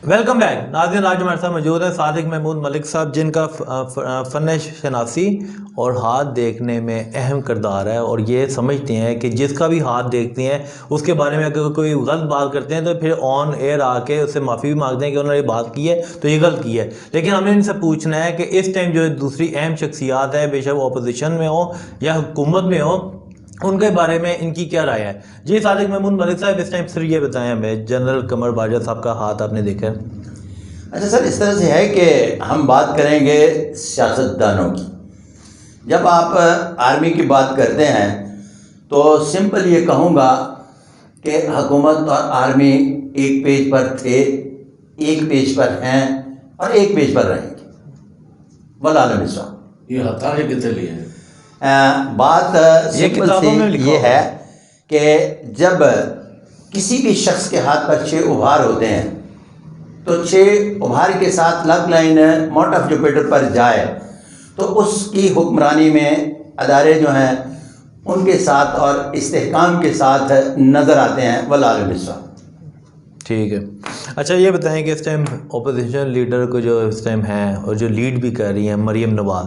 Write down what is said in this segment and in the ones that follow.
Welcome back ناظرین، آج ہمارے ساتھ موجود ہیں صادق محمود ملک صاحب، جن کا فن شناسی اور ہاتھ دیکھنے میں اہم کردار ہے، اور یہ سمجھتے ہیں کہ جس کا بھی ہاتھ دیکھتے ہیں اس کے بارے میں اگر کوئی غلط بات کرتے ہیں تو پھر آن ایئر آ کے اس سے معافی بھی مانگتے ہیں کہ انہوں نے یہ بات کی ہے تو یہ غلط کی ہے. لیکن ہمیں ان سے پوچھنا ہے کہ اس ٹائم جو دوسری اہم شخصیات ہے، بے شک وہ اپوزیشن میں ہوں یا حکومت میں ہوں، ان کے بارے میں ان کی کیا رائے ہے. جی صادق محمود ملک صاحب، اس ٹائم صرف یہ بتائیں ہمیں، جنرل قمر باجوہ صاحب کا ہاتھ آپ نے دیکھا ہے؟ اچھا سر، اس طرح سے ہے کہ ہم بات کریں گے سیاستدانوں کی. جب آپ آرمی کی بات کرتے ہیں تو سمپل یہ کہوں گا کہ حکومت اور آرمی ایک پیج پر تھے، ایک پیج پر ہیں اور ایک پیج پر رہیں گے. والعالم السلام. یہ ہتھا کے کتنے لیے بات سمپل سی یہ ہے کہ جب کسی بھی شخص کے ہاتھ پر 6 ابھار ہوتے ہیں تو 6 ابھار کے ساتھ لگ لائن ماؤنٹ آف جوپیٹر پر جائے تو اس کی حکمرانی میں ادارے جو ہیں ان کے ساتھ اور استحکام کے ساتھ نظر آتے ہیں. والعالم السلام. ٹھیک ہے. اچھا یہ بتائیں کہ اس ٹائم اپوزیشن لیڈر کو جو اس ٹائم ہیں اور جو لیڈ بھی کر رہی ہیں، مریم نواز،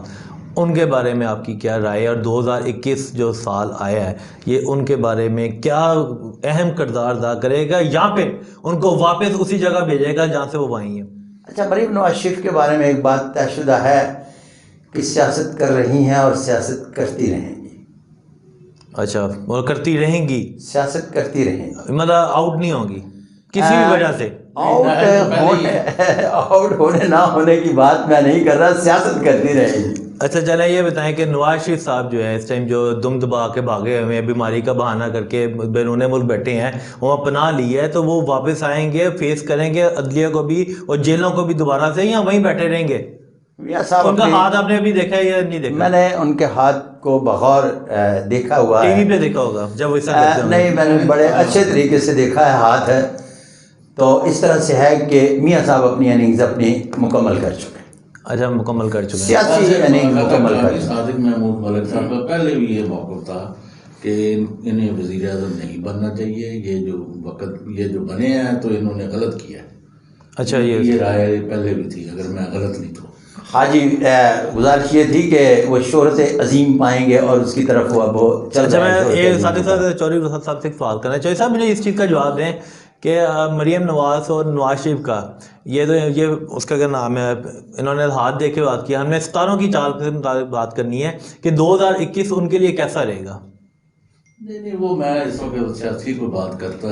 ان کے بارے میں آپ کی کیا رائے ہے؟ اور 2021 جو سال آیا ہے یہ ان کے بارے میں کیا اہم کردار ادا کرے گا یا پھر ان کو واپس اسی جگہ بھیجے گا جہاں سے وہ آئی ہیں؟ اچھا، مریم نواز شریف کے بارے میں ایک بات طے شدہ ہے کہ سیاست کر رہی ہیں اور سیاست کرتی رہیں گی. اچھا، اور کرتی رہیں گی، سیاست کرتی رہیں گی، مطلب آؤٹ نہیں ہوگی کسی بھی وجہ سے؟ آؤٹ ہونے نہ ہونے کی بات میں نہیں کر رہا، سیاست کرتی رہے گی. اچھا چلیں یہ بتائیں کہ نواز شریف صاحب جو ہے اس ٹائم جو دم دبا کے بھاگے ہوئے ہیں، بیماری کا بہانہ کر کے بیرون ملک بیٹھے ہیں، وہاں پناہ لی ہے، تو وہ واپس آئیں گے، فیس کریں گے عدلیہ کو بھی اور جیلوں کو بھی دوبارہ سے، یا وہیں بیٹھے رہیں گے؟ ان کا ہاتھ آپ نے ابھی دیکھا ہے یا نہیں دیکھا؟ میں نے ان کے ہاتھ کو بغور دیکھا ہوا ہے، ٹی وی پہ دیکھا ہوگا جب وہ نہیں، میں نے بڑے اچھے طریقے سے دیکھا ہے ہاتھ ہے. تو اس طرح سے ہے کہ میاں صاحب اپنی اننگز اپنی مکمل کر چکے ہیں. اچھا، مکمل کر چکے ہیں سیاسی اننگز مکمل کر چکے ہیں. صادق محمود ملک صاحب کا پہلے بھی یہ موقف تھا کہ انہیں وزیر اعظم نہیں بننا چاہیے، یہ جو وقت یہ جو بنے ہیں تو انہوں نے غلط کیا ہے. اچھا، یہ رائے پہلے بھی تھی، اگر میں غلط نہیں تو. ہاں جی، گزارش یہ تھی کہ وہ شہرت عظیم پائیں گے اور اس کی طرف وہ چل اچھا، رہے ہیں. میں یہ صادق صاحب چودھری صاحب سے ایک سوال کرنا چاہیے. صاحب مجھے اس چیز کا جواب دیں کہ مریم نواز اور نواز شریف کا یہ اس کا کیا نام ہے، انہوں نے ہاتھ دیکھ کے بات کیا، ہم نے ستاروں کی چال کے مطابق بات کرنی ہے کہ 2021 ان کے لیے کیسا رہے گا؟ نہیں، وہ میں اس وقت سیاسی کو بات کرتا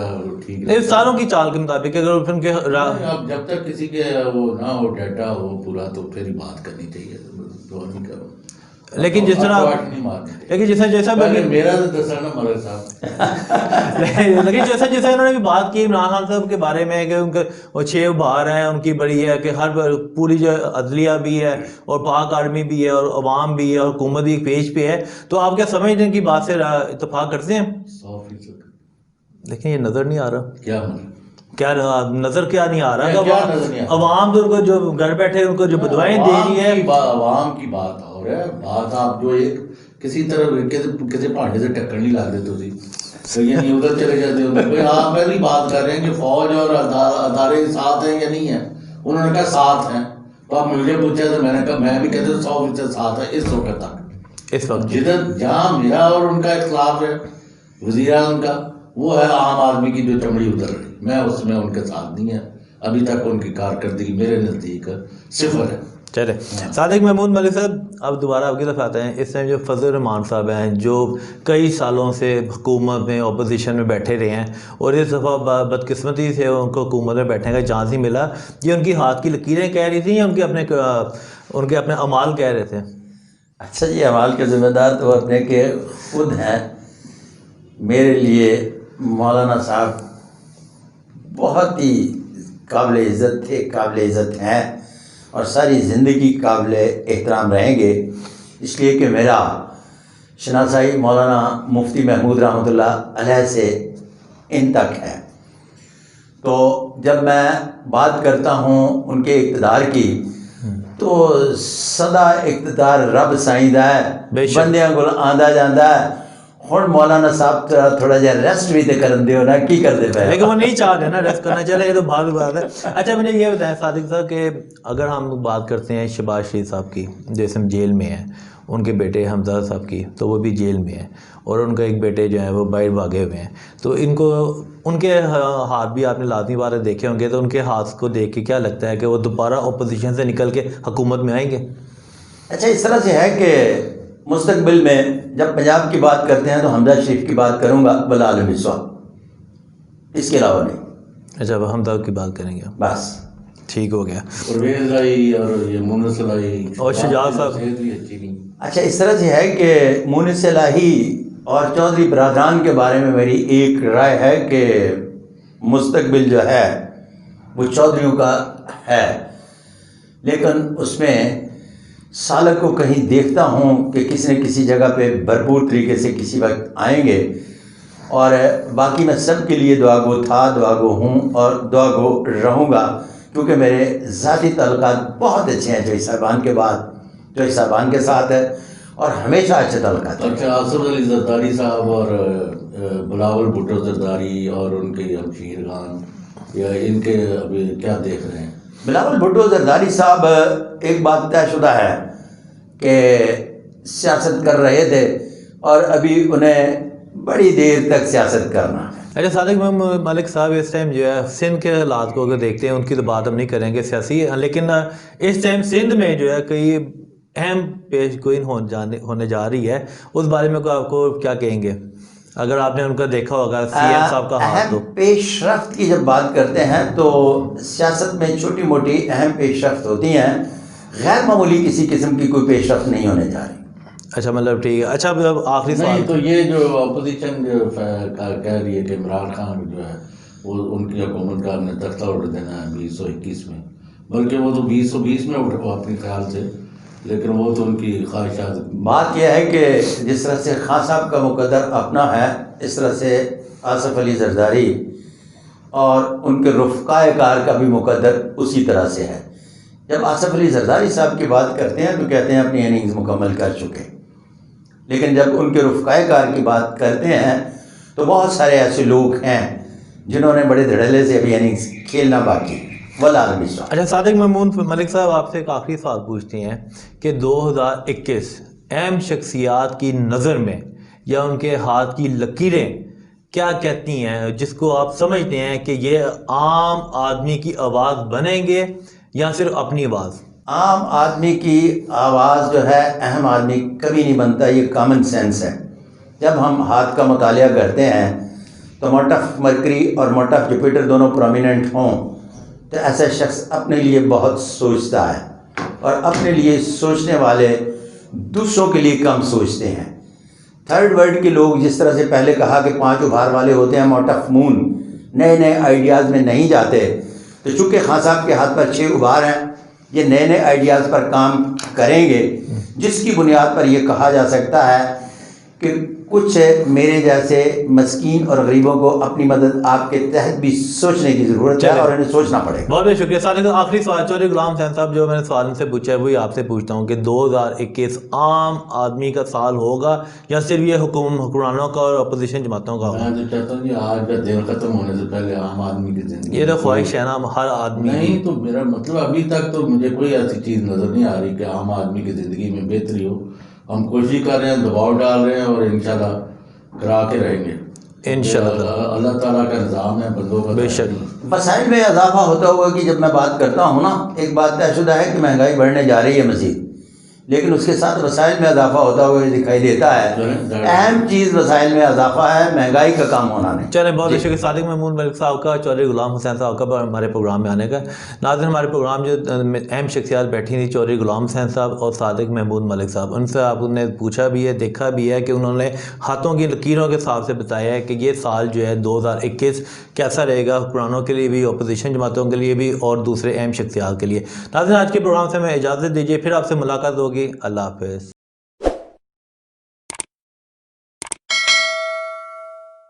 ٹھیک ہے، ستاروں کی چال کے مطابق اگر ان کے اب جب تک کسی کے وہ نہ ہو ڈیٹا ہو پورا تو پھر ہی بات کرنی چاہیے. تو نہیں کرو، لیکن جس طرح جیسا میرا تو دسا نا ملک صاحب لیکن جیسا انہوں نے بھی بات کی عمران خان صاحب کے بارے میں کہ ان کے وہ 6 ابھار ہیں ان کی بڑی ہے کہ ہر پوری جو عدلیہ بھی ہے اور پاک آرمی بھی ہے اور عوام بھی ہے اور حکومت بھی ایک پیج پہ ہے، تو آپ کیا سمجھتے ہیں ان کی بات سے اتفاق کرتے ہیں؟ 100%. لیکن یہ نظر نہیں آ رہا. کیا نظر کیا نہیں آ رہا؟ عوام تو ان کو جو گھر بیٹھے ان کو جو بدوائیں دے رہی ہے، عوام کی بات اور ہے. بات آپ جو ایک کسی طرح کسی پہاڑے سے ٹکر نہیں لا دیتے تو یہ نہیں ادھر چلے جاتے ہوتے. آپ پہلی بات کر رہے ہیں کہ فوج اور ادارے ساتھ ہیں یا نہیں ہیں. انہوں نے کہا ساتھ ہیں. تو آپ مجھے پوچھا تو میں نے کہا میں بھی کہتے 100% ساتھ ہے اس وقت تک. اس وقت جہاں میرا اور ان کا اختلاف ہے وزیر اعظم کا، وہ ہے عام آدمی کی جو چمڑی اتر رہی. میں اس میں ان کے ساتھ نہیں ہے. ابھی تک ان کی کارکردگی میرے نزدیک 0 ہے. چلے صادق محمود ملک صاحب، اب دوبارہ آپ کی طرف آتے ہیں. اس ٹائم جو فضل الرحمان صاحب ہیں جو کئی سالوں سے حکومت میں اپوزیشن میں بیٹھے رہے ہیں اور اس دفعہ بدقسمتی سے ان کو حکومت میں بیٹھنے کا چانس ہی ملا، یہ ان کی ہاتھ کی لکیریں کہہ رہی تھیں یا ان کے اپنے اعمال کہہ رہے تھے؟ اچھا جی، اعمال کے ذمہ دار تو اپنے کے خود ہیں. میرے لیے مولانا صاحب بہت ہی قابل عزت تھے، قابل عزت ہیں اور ساری زندگی قابل احترام رہیں گے. اس لیے کہ میرا شناسائی مولانا مفتی محمود رحمۃ اللہ علیہ سے ان تک ہے. تو جب میں بات کرتا ہوں ان کے اقتدار کی تو سدا اقتدار رب سائیندہ ہے، بندیاں کو آندا جاندہ ہے. ہوں مولانا صاحب تھوڑا جہا ریسٹ بھی تو کرن دیو نا، کی کرتے پے؟ لیکن وہ نہیں چاہتے نا ریسٹ کرنا، چلے یہ تو بات بات ہے۔ اچھا مجھے یہ بتائیں صادق صاحب کہ اگر ہم بات کرتے ہیں شہباز شریف صاحب کی جو اس میں جیل میں ہیں، ان کے بیٹے حمزہ صاحب کی تو وہ بھی جیل میں ہیں، اور ان کا ایک بیٹے جو ہیں وہ باہر بھاگے ہوئے ہیں، تو ان کو ان کے ہاتھ بھی آپ نے لازمی بارے دیکھے ہوں گے، تو ان کے ہاتھ کو دیکھ کے کیا لگتا ہے کہ وہ دوبارہ اپوزیشن سے نکل کے حکومت میں آئیں گے؟ اچھا اس طرح سے ہے کہ مستقبل میں جب پنجاب کی بات کرتے ہیں تو حمزہ شریف کی بات کروں گا بالعالم صاحب، اس کے علاوہ نہیں۔ اچھا اب حمزہ کی بات کریں گے، بس ٹھیک ہو گیا۔ پرویز آئی اور یہ مونس لائی اور شجاعت صاحب۔ صحت بھی اچھی نہیں۔ اچھا اس طرح سے ہے کہ مونس الہی اور چودھری برادران کے بارے میں میری ایک رائے ہے کہ مستقبل جو ہے وہ چودھریوں کا ہے، لیکن اس میں سالک کو کہیں دیکھتا ہوں کہ کسی نہ کسی جگہ پہ بھرپور طریقے سے کسی وقت آئیں گے، اور باقی میں سب کے لیے دعا گو تھا، دعا گو ہوں اور دعا گو رہوں گا، کیونکہ میرے ذاتی تعلقات بہت اچھے ہیں جوئی صاحبان کے بعد، جوئی صاحبان کے ساتھ ہے، اور ہمیشہ اچھے تعلقات ہیں۔ اچھا آصف علی زرداری صاحب اور بلاول بھٹو زرداری اور ان کے ہمشیر خان، یا ان کے ابھی کیا دیکھ رہے ہیں؟ بلاول بھٹو زرداری صاحب ایک بات طے شدہ ہے کہ سیاست کر رہے تھے، اور ابھی انہیں بڑی دیر تک سیاست کرنا ہے۔ اچھا صادق محمود ملک صاحب اس ٹائم جو ہے سندھ کے حالات کو اگر دیکھتے ہیں، ان کی تو بات ہم نہیں کریں گے سیاسی، لیکن اس ٹائم سندھ میں جو ہے کئی اہم پیش گوئی ہونے جا رہی ہے، اس بارے میں آپ کو کیا کہیں گے؟ اگر آپ نے ان کا دیکھا ہوگا سی ایم صاحب کا ہاتھ تو اہم پیش رفت کی جب بات کرتے ہیں تو سیاست میں چھوٹی موٹی اہم پیش رفت ہوتی ہیں، غیر معمولی کسی قسم کی کوئی پیش رفت نہیں ہونے جا رہی۔ اچھا مطلب ٹھیک ہے۔ اچھا اب آخری سوال، نہیں تو یہ جو اپوزیشن جو کہہ رہی ہے کہ عمران خان جو ہے وہ ان کی حکومت کا ہم نے تختہ اٹھ دینا ہے 2021 میں، بلکہ وہ تو 2020 میں اٹھا اپنے خیال سے، لیکن وہ تو ان کی خواہشات۔ بات یہ ہے کہ جس طرح سے خان صاحب کا مقدر اپنا ہے، اس طرح سے آصف علی زرداری اور ان کے رفقائے کار کا بھی مقدر اسی طرح سے ہے۔ جب آصف علی زرداری صاحب کی بات کرتے ہیں تو کہتے ہیں اپنی اننگز مکمل کر چکے، لیکن جب ان کے رفقائے کار کی بات کرتے ہیں تو بہت سارے ایسے لوگ ہیں جنہوں نے بڑے دھڑلے سے ابھی اننگز کھیلنا باقی۔ والعالم صاحب۔ اچھا صادق محمود ملک صاحب آپ سے ایک آخری سوال پوچھتے ہیں کہ 2021 اہم شخصیات کی نظر میں یا ان کے ہاتھ کی لکیریں کیا کہتی ہیں، جس کو آپ سمجھتے ہیں کہ یہ عام آدمی کی آواز بنیں گے یا صرف اپنی آواز؟ عام آدمی کی آواز جو ہے اہم آدمی کبھی نہیں بنتا، یہ کامن سینس ہے۔ جب ہم ہاتھ کا مطالعہ کرتے ہیں تو موٹف مرکری اور موٹف جوپیٹر دونوں پرومیننٹ ہوں تو ایسا شخص اپنے لیے بہت سوچتا ہے، اور اپنے لیے سوچنے والے دوسروں کے لیے کم سوچتے ہیں۔ تھرڈ ورلڈ کے لوگ جس طرح سے پہلے کہا کہ 5 ابھار والے ہوتے ہیں، موٹف مون نئے نئے آئیڈیاز میں نہیں جاتے، تو چونکہ خان صاحب کے ہاتھ پر 6 ابھار ہیں، یہ نئے نئے آئیڈیاز پر کام کریں گے، جس کی بنیاد پر یہ کہا جا سکتا ہے کہ کچھ میرے جیسے مسکین اور غریبوں کو اپنی مدد آپ کے تحت بھی سوچنے کی ضرورت ہے، اور انہیں سوچنا پڑے گا۔ بہت بہت شکریہ صادق۔ آخری سوال چودھری غلام حسین صاحب، جو میں نے سوال ان سے پوچھا ہے وہی آپ سے پوچھتا ہوں کہ 2021 عام آدمی کا سال ہوگا یا صرف یہ حکمرانوں کا اور اپوزیشن جماعتوں کا ہوگا؟ میں تو چاہتا ہوں کہ آج کا دن ختم ہونے سے پہلے عام آدمی کی زندگی، یہ تو خواہش ہے نا ہر آدمی کی۔ نہیں تو میرا مطلب ابھی تک تو مجھے کوئی ایسی چیز نظر نہیں آ رہی کہ عام آدمی کی زندگی میں بہتری ہو۔ ہم کوشش کر رہے ہیں، دباؤ ڈال رہے ہیں، اور انشاءاللہ کرا کے رہیں گے انشاءاللہ۔ اللہ تعالیٰ کا نظام ہے، بندوں کا بے شک۔ وسائل میں اضافہ ہوتا ہوا کہ جب میں بات کرتا ہوں نا، ایک بات طے شدہ ہے کہ مہنگائی بڑھنے جا رہی ہے مزید، لیکن اس کے ساتھ وسائل میں اضافہ ہوتا ہوا دکھائی دیتا ہے۔ اہم چیز وسائل میں اضافہ ہے، مہنگائی کا کام ہونا نہیں۔ چلیں بہت شکریہ صادق محمود ملک صاحب کا، چودھری غلام حسین صاحب کا ہمارے پروگرام میں آنے کا۔ ناظرین ہمارے پروگرام جو اہم شخصیات بیٹھی تھیں چودھری غلام حسین صاحب اور صادق محمود ملک صاحب، ان سے آپ نے پوچھا بھی ہے، دیکھا بھی ہے کہ انہوں نے ہاتھوں کی لکیروں کے حساب سے بتایا ہے کہ یہ سال جو ہے 2021 کیسا رہے گا حکمرانوں کے لیے بھی، اپوزیشن جماعتوں کے لیے بھی اور دوسرے اہم شخصیات کے لیے۔ ناظرین آج کے پروگرام سے میں اجازت دیجیے، پھر آپ سے ملاقات ہوگی۔ اللہ حافظ۔